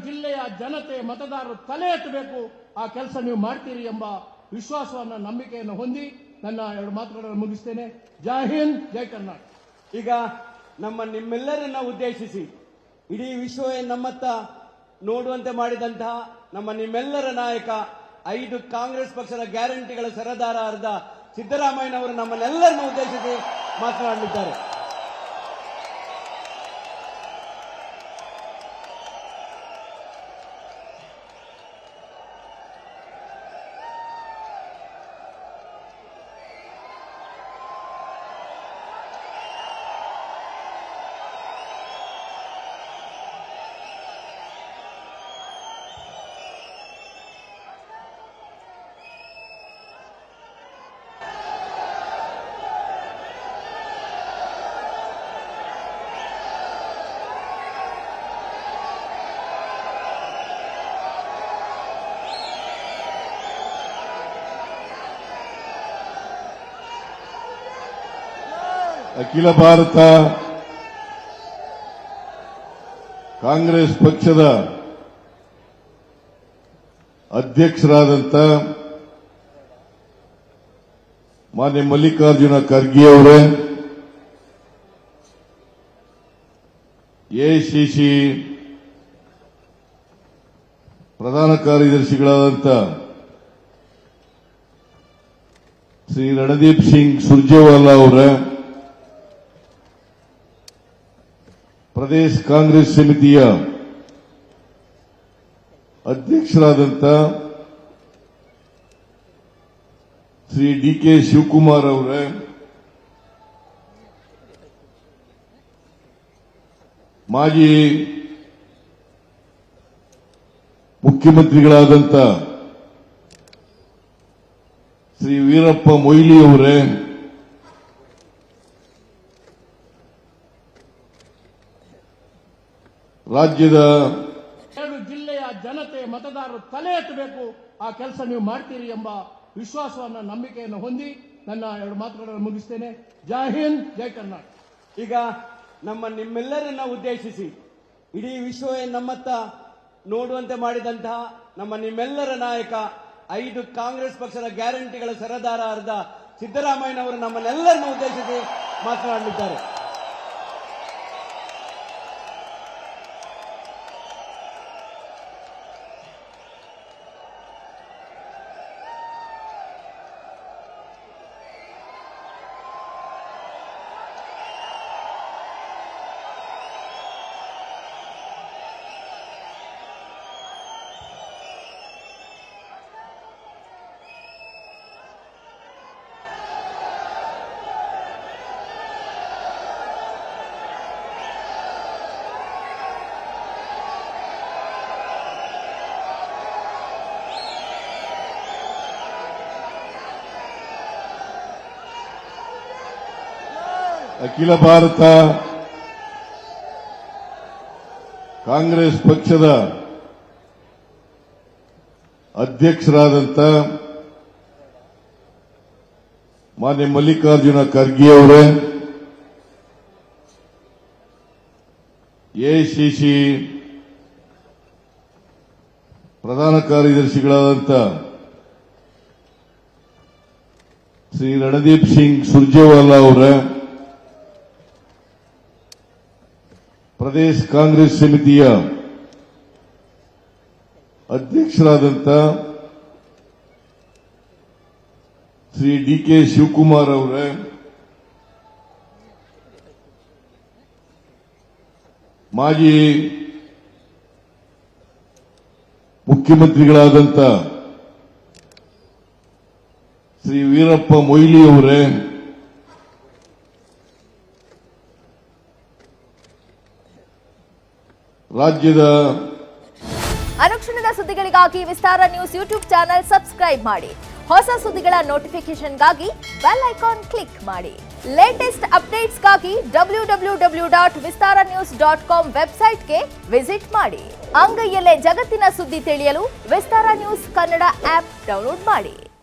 ಜಿಲ್ಲೆಯ ಜನತೆ ಮತದಾರರು ತಲೆ ಎತ್ತಬೇಕು. ಆ ಕೆಲಸ ನೀವು ಮಾಡ್ತೀರಿ ಎಂಬ ವಿಶ್ವಾಸವನ್ನು ನಂಬಿಕೆಯನ್ನು ಹೊಂದಿ ನನ್ನ ಎರಡು ಮಾತುಗಳನ್ನು ಮುಗಿಸ್ತೇನೆ. ಜೈ ಹಿಂದ್, ಜೈ ಕರ್ನಾಟಕ. ಈಗ ನಿಮ್ಮೆಲ್ಲರನ್ನ ಉದ್ದೇಶಿಸಿ ಇಡೀ ವಿಶ್ವವೇ ನಮ್ಮತ್ತ ನೋಡುವಂತೆ ಮಾಡಿದಂತಹ ನಿಮ್ಮೆಲ್ಲರ ನಾಯಕ 5 ಕಾಂಗ್ರೆಸ್ ಪಕ್ಷದ ಗ್ಯಾರಂಟಿಗಳ ಸರದಾರರಾದ ಸಿದ್ದರಾಮಯ್ಯನವರು ನಮ್ಮನ್ನೆಲ್ಲರನ್ನು ಉದ್ದೇಶಿಸಿ ಮಾತನಾಡಲಿದ್ದಾರೆ. ಅಖಿಲ ಭಾರತ ಕಾಂಗ್ರೆಸ್ ಪಕ್ಷದ ಅಧ್ಯಕ್ಷರಾದಂಥ ಮಾನ್ಯ ಮಲ್ಲಿಕಾರ್ಜುನ ಖರ್ಗೆ ಅವರೇ, ಎಐಸಿಸಿ ಪ್ರಧಾನ ಕಾರ್ಯದರ್ಶಿಗಳಾದಂಥ ಶ್ರೀ ರಣದೀಪ್ ಸಿಂಗ್ ಸುರ್ಜೇವಾಲಾ ಅವರೇ, ಪ್ರದೇಶ ಕಾಂಗ್ರೆಸ್ ಸಮಿತಿಯ ಅಧ್ಯಕ್ಷರಾದಂಥ ಶ್ರೀ ಡಿಕೆ ಶಿವಕುಮಾರ್ ಅವರೇ, ಮಾಜಿ ಮುಖ್ಯಮಂತ್ರಿಗಳಾದಂಥ ಶ್ರೀ ವೀರಪ್ಪ ಮೊಯ್ಲಿ ಅವರೇ, ರಾಜ್ಯದ 2 ಜಿಲ್ಲೆಯ ಜನತೆ ಮತದಾರರು ತಲೆ ಎತ್ತಬೇಕು. ಆ ಕೆಲಸ ನೀವು ಮಾಡ್ತೀರಿ ಎಂಬ ವಿಶ್ವಾಸವನ್ನು ನಂಬಿಕೆಯನ್ನು ಹೊಂದಿ ನನ್ನ ಎರಡು ಮಾತುಗಳನ್ನು ಮುಗಿಸ್ತೇನೆ. ಜೈ ಹಿಂದ್, ಜೈ ಕರ್ನಾಟಕ. ಈಗ ನಿಮ್ಮೆಲ್ಲರನ್ನ ಉದ್ದೇಶಿಸಿ ಇಡೀ ವಿಶ್ವವೇ ನಮ್ಮತ್ತ ನೋಡುವಂತೆ ಮಾಡಿದಂತಹ ನಿಮ್ಮೆಲ್ಲರ ನಾಯಕ 5 ಕಾಂಗ್ರೆಸ್ ಪಕ್ಷದ ಗ್ಯಾರಂಟಿಗಳ ಸರದಾರರಾದ ಸಿದ್ದರಾಮಯ್ಯನವರು ನಮ್ಮನ್ನೆಲ್ಲರನ್ನು ಉದ್ದೇಶಿಸಿ ಮಾತನಾಡಲಿದ್ದಾರೆ. ಅಖಿಲ ಭಾರತ ಕಾಂಗ್ರೆಸ್ ಪಕ್ಷದ ಅಧ್ಯಕ್ಷರಾದಂಥ ಮಾನ್ಯ ಮಲ್ಲಿಕಾರ್ಜುನ ಖರ್ಗೆ ಅವರೇ, ಎಐಸಿಸಿ ಪ್ರಧಾನ ಕಾರ್ಯದರ್ಶಿಗಳಾದಂಥ ಶ್ರೀ ರಣದೀಪ್ ಸಿಂಗ್ ಸುರ್ಜೇವಾಲಾ ಅವರೇ, ಪ್ರದೇಶ ಕಾಂಗ್ರೆಸ್ ಸಮಿತಿಯ ಅಧ್ಯಕ್ಷರಾದಂಥ ಶ್ರೀ ಡಿಕೆ ಶಿವಕುಮಾರ್ ಅವರೇ, ಮಾಜಿ ಮುಖ್ಯಮಂತ್ರಿಗಳಾದಂಥ ಶ್ರೀ ವೀರಪ್ಪ ಮೊಯ್ಲಿ ಅವರೇ, ರಾಜ್ಯದ ಅನುಕ್ಷಣದ ಸುದ್ದಿಗಳಿಗಾಗಿ ವಿಸ್ತಾರ ನ್ಯೂಸ್ ಯೂಟ್ಯೂಬ್ ಚಾನೆಲ್ ಸಬ್ಸ್ಕ್ರೈಬ್ ಮಾಡಿ. ಹೊಸ ಸುದ್ದಿಗಳ ನೋಟಿಫಿಕೇಶನ್ಗಾಗಿ ಬೆಲ್ ಐಕಾನ್ ಕ್ಲಿಕ್ ಮಾಡಿ. ಲೇಟೆಸ್ಟ್ ಅಪ್ಡೇಟ್ಸ್ಗಾಗಿ www.vistaranews.com ವೆಬ್ಸೈಟ್ಗೆ ವಿಸಿಟ್ ಮಾಡಿ. ಅಂಗೈಯಲ್ಲೇ ಜಗತ್ತಿನ ಸುದ್ದಿ ತಿಳಿಯಲು ವಿಸ್ತಾರ ನ್ಯೂಸ್ ಕನ್ನಡ ಆಪ್ ಡೌನ್ಲೋಡ್ ಮಾಡಿ.